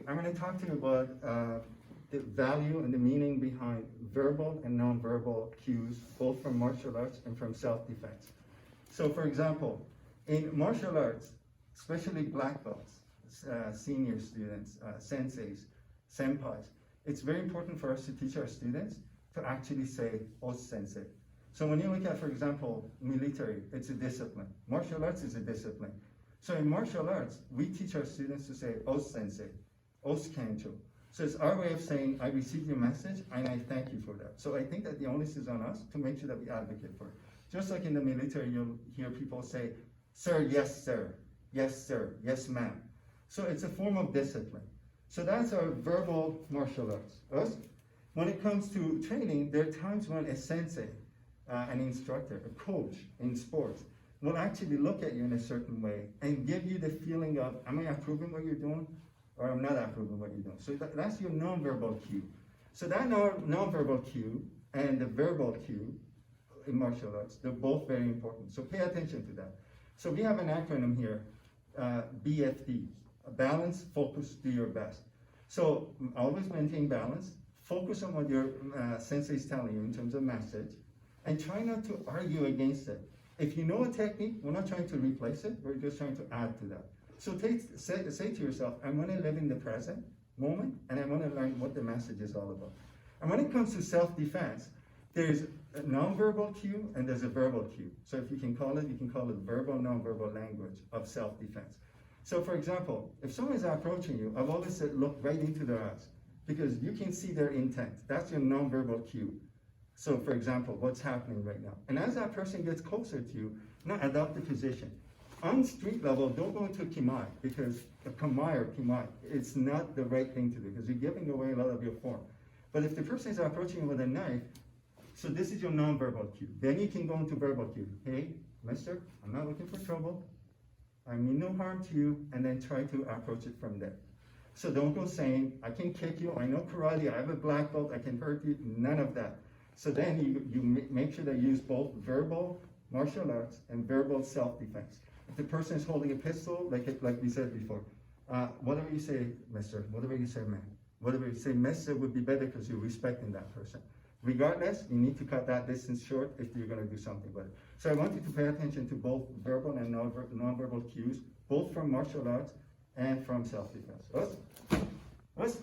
I'm going to talk to you about the value and the meaning behind verbal and nonverbal cues, both from martial arts and from self-defense. So for example, in martial arts, especially black belts, senior students, senseis, senpais, it's very important for us to teach our students to actually say "os-sensei." So when you look at, for example, military, it's a discipline. Martial arts is a discipline. So in martial arts, we teach our students to say "os-sensei," "os-kancho." So it's our way of saying, I received your message and I thank you for that. So I think that the onus is on us to make sure that we advocate for it. Just like in the military, you'll hear people say, sir, yes, sir, yes, ma'am. So it's a form of discipline. So that's our verbal martial arts. Us? When it comes to training, there are times when a sensei, an instructor, a coach in sports, will actually look at you in a certain way and give you the feeling of, am I approving what you're doing? Or I'm not approving what you're doing. So that's your nonverbal cue. So that nonverbal cue and the verbal cue in martial arts, they're both very important. So pay attention to that. So we have an acronym here, BFD, balance, focus, do your best. So always maintain balance, focus on what your sensei is telling you in terms of message, and try not to argue against it. If you know a technique, we're not trying to replace it, we're just trying to add to that. So say to yourself, I want to live in the present moment, and I want to learn what the message is all about. And when it comes to self-defense, there's a nonverbal cue and there's a verbal cue. So if you can call it verbal, nonverbal language of self-defense. So for example, if someone is approaching you, I've always said, look right into their eyes, because you can see their intent. That's your nonverbal cue. So for example, what's happening right now? And as that person gets closer to you, now adopt the position. On street level, don't go into kimai, because a kamai or kimai, it's not the right thing to do, because you're giving away a lot of your form. But if the person is approaching you with a knife, so this is your nonverbal cue. Then you can go into verbal cue. Hey, mister, I'm not looking for trouble. I mean no harm to you, and then try to approach it from there. So don't go saying, I can kick you, I know karate, I have a black belt, I can hurt you, none of that. So then you make sure that you use both verbal martial arts and verbal self-defense. If the person is holding a pistol, like we said before, whatever you say, mister, whatever you say, man, whatever you say, mister would be better because you're respecting that person. Regardless, you need to cut that distance short if you're going to do something with it. So I want you to pay attention to both verbal and nonverbal cues, both from martial arts and from self-defense. Us?